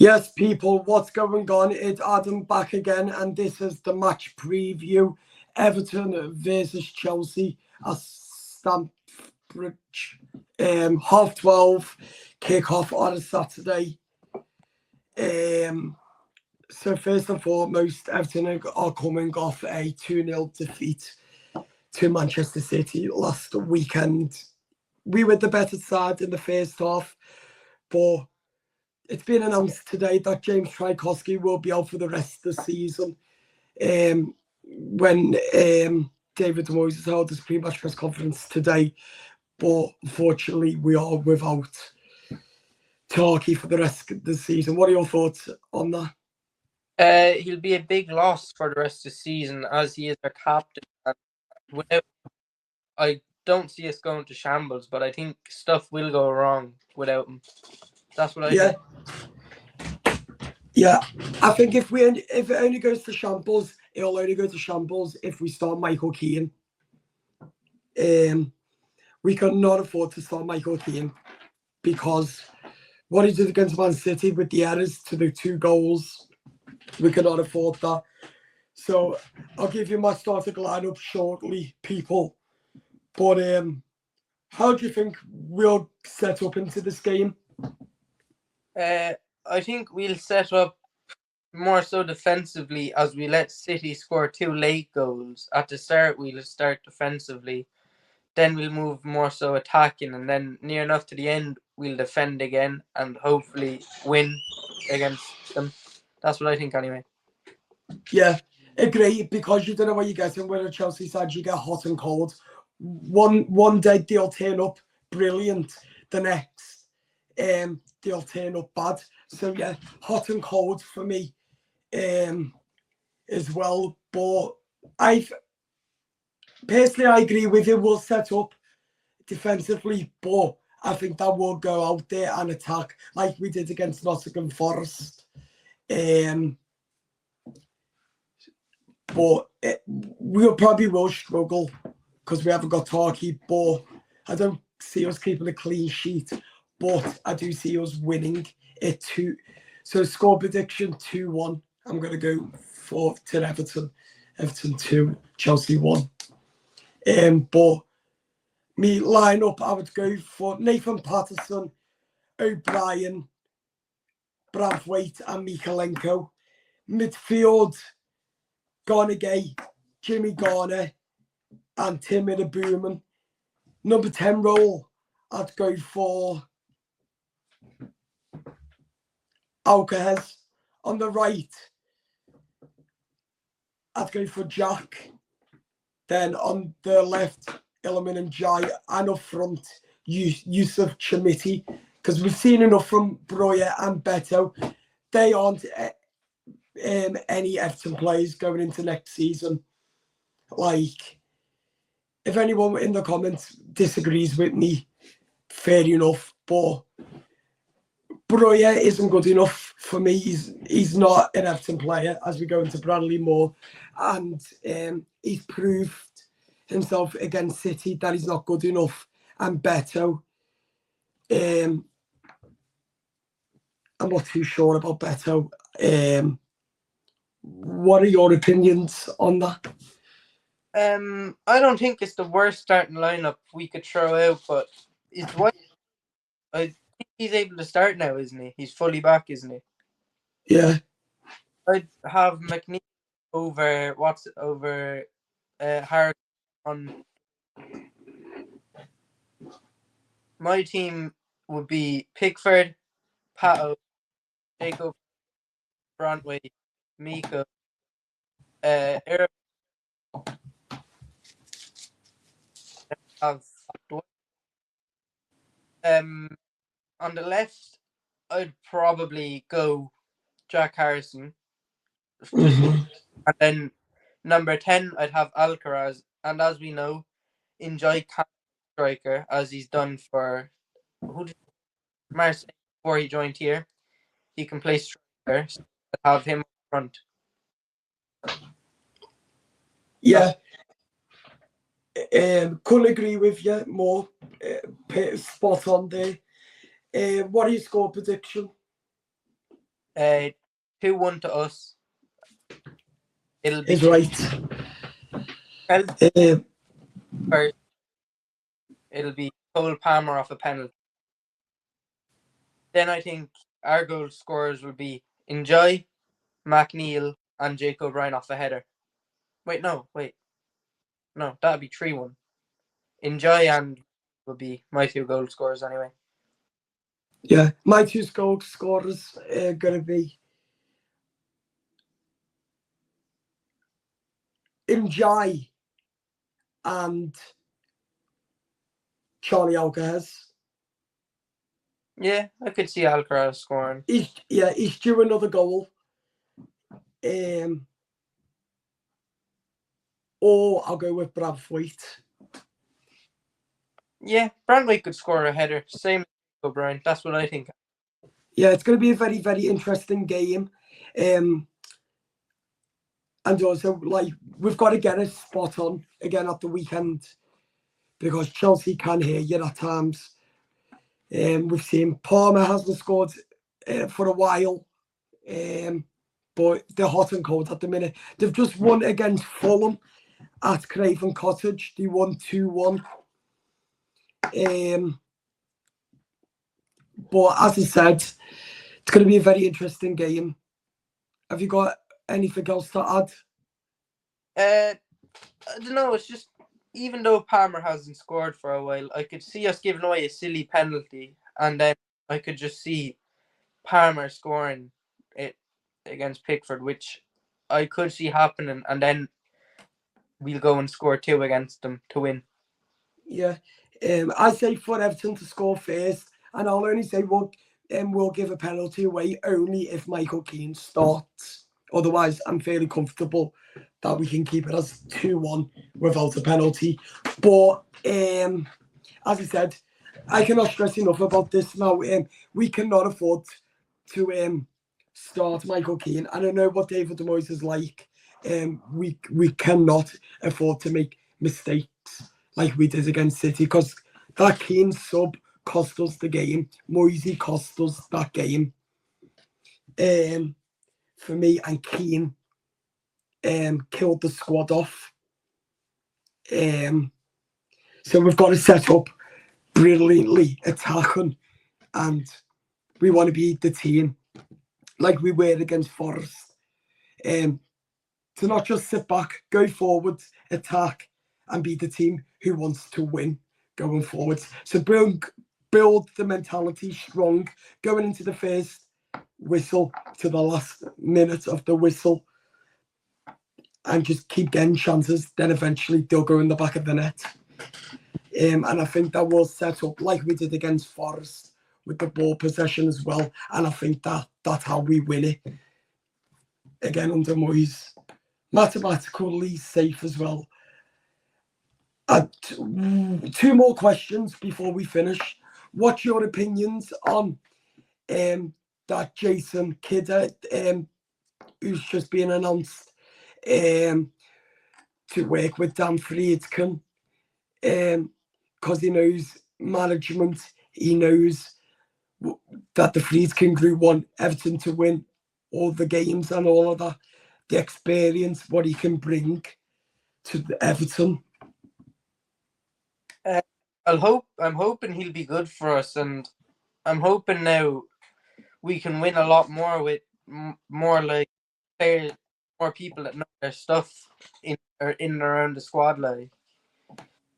Yes, people, what's going on? It's Adam back again, and this is the match preview. Everton versus Chelsea at Stamford Bridge. 12:30 kick-off on a Saturday. So first and foremost, Everton are coming off a 2-0 defeat to Manchester City last weekend. We were the better side in the first half, but it's been announced today that James Tchaikovsky will be out for the rest of the season. When David Moyes held his pre-match press conference today, but unfortunately we are without Tarky for the rest of the season. What are your thoughts on that? He'll be a big loss for the rest of the season as he is our captain. And I don't see us going to shambles, but I think stuff will go wrong without him. That's what I think. Yeah, I think if it only goes to shambles, it'll only go to shambles if we start Michael Keane. We cannot afford to start Michael Keane because what he did against Man City with the errors to the 2 goals, we cannot afford that. So I'll give you my starting lineup shortly, people. But how do you think we'll set up into this game? I think we'll set up more so defensively as we let City score 2 late goals. At the start, we'll start defensively. Then we'll move more so attacking, and then near enough to the end, we'll defend again and hopefully win against them. That's what I think anyway. Yeah, agree, because you don't know what you're getting with a Chelsea side. You get hot and cold. One day they'll turn up brilliant. The next, they'll turn up bad. So yeah, hot and cold for me as well. But I agree with you. We'll set up defensively, but I think that we'll go out there and attack like we did against Nottingham Forest. But we'll probably will struggle because we haven't got Tarky. But I don't see us keeping a clean sheet. But I do see us winning it 2. So score prediction 2-1. I'm going to go to Everton. Everton 2, Chelsea 1. But me line up, I would go for Nathan Patterson, O'Brien, Brathwaite and Mikalenko. Midfield, Garnegay, Jimmy Garner and Tim Booman. Number 10 role, I'd go for Alcaraz. On the right, I'd go for Jack. Then on the left, Ilman and Jai. And up front, Yusuf Chamiti. Because we've seen enough from Breuer and Beto. They aren't any Everton players going into next season. Like, if anyone in the comments disagrees with me, fair enough. But Breuer isn't good enough for me. He's not an Everton player as we go into Bradley Moore. And he's proved himself against City that he's not good enough. And Beto, I'm not too sure about Beto. What are your opinions on that? I don't think it's the worst starting lineup we could throw out, but it's what I think he's able to start now, isn't he? He's fully back, isn't he? Yeah. I'd have McNeil over Harris on. My team would be Pickford, Pato, Jacob, Brantway, Miko, Eric. Have on the left, I'd probably go Jack Harrison. Mm-hmm. And then number 10, I'd have Alcaraz. And as we know, Enjoy striker, as he's done for Marseille before he joined here. He can play striker, so I'd have him up front. Yeah. Couldn't agree with you more. Spot on there. What are your score prediction? 2-1 to us. It'll be Is right. first. It'll be Cole Palmer off a penalty. Then I think our goal scorers would be Enjoy, McNeil, and Jake O'Brien off a header. No, that'd be 3-1. Enjoy and would be my 2 goal scorers anyway. Yeah, my 2 goal scorers are going to be Enjoy and Charlie Alcaraz. Yeah, I could see Alcaraz scoring. He's due another goal. Or I'll go with Bradthwaite. Yeah, Brandweight could score a header. Same as O'Brien. That's what I think. Yeah, it's going to be a very, very interesting game. And also, like, we've got to get it spot on again at the weekend because Chelsea can hear you at times. We've seen Palmer hasn't scored for a while, but they're hot and cold at the minute. They've just won against Fulham at Craven Cottage. They won 2-1. But as I said, it's going to be a very interesting game. Have you got anything else to add? I don't know. It's just, even though Palmer hasn't scored for a while, I could see us giving away a silly penalty, and then I could just see Palmer scoring it against Pickford, which I could see happening, and then we'll go and score 2 against them to win. Yeah, I say for Everton to score first, and I'll only say we'll give a penalty away only if Michael Keane starts. Otherwise, I'm fairly comfortable that we can keep it as 2-1 without a penalty. But as I said, I cannot stress enough about this now. We cannot afford to start Michael Keane. I don't know what David Moyes is like. We cannot afford to make mistakes like we did against City, because that Keane sub cost us the game. Moisey cost us that game. For me, and Keane killed the squad off. So we've got to set up brilliantly attacking, and we want to be the team like we were against Forest. To not just sit back, go forward, attack, and be the team who wants to win going forward. So build the mentality strong going into the first whistle to the last minute of the whistle, and just keep getting chances. Then eventually they'll go in the back of the net. And I think that will set up like we did against Forest with the ball possession as well. And I think that's how we win it. Again, under Moyes. Mathematically safe as well. 2 more questions before we finish. What's your opinions on that Jason Kidder, who's just been announced to work with Dan Friedkin, because he knows management, he knows that the Friedkin Group want Everton to win all the games and all of that, the experience, what he can bring to the Everton. I'm hoping he'll be good for us, and I'm hoping now we can win a lot more with more like players, more people that know their stuff in and around the squad, like,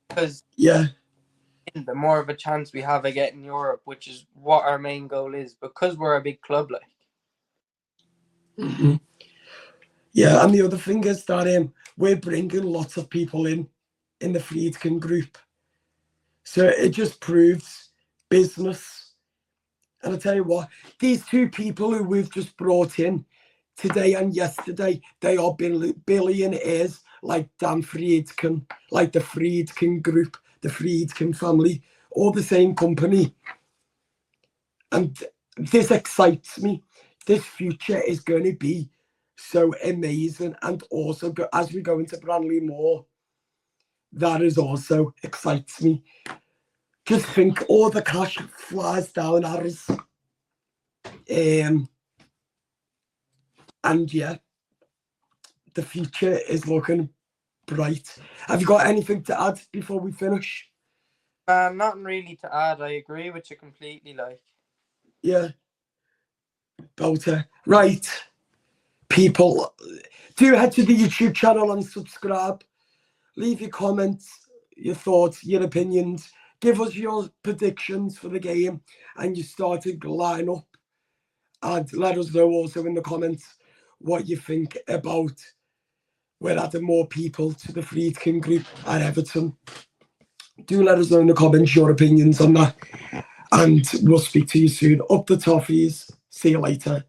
because the more of a chance we have of getting Europe, which is what our main goal is, because we're a big club, like. Mm-hmm. Yeah, and the other thing is that we're bringing lots of people in the Friedkin Group, so it just proves business. And I tell you what, these 2 people who we've just brought in today and yesterday, they are billionaires, like Dan Friedkin, like the Friedkin Group, the Friedkin family, all the same company. And this excites me. This future is going to be so amazing. And also, as we go into Branley more, that is also excites me. Just think all the cash flies down at us. And yeah, the future is looking bright. Have you got anything to add before we finish? Nothing really to add. I agree with you completely. Like, Yeah, about it. Right, people, do head to the YouTube channel and subscribe. Leave your comments, your thoughts, your opinions. Give us your predictions for the game and your starting lineup. And let us know also in the comments what you think about we're adding more people to the Friedkin group at Everton. Do let us know in the comments your opinions on that. And we'll speak to you soon. Up the toffees. See you later.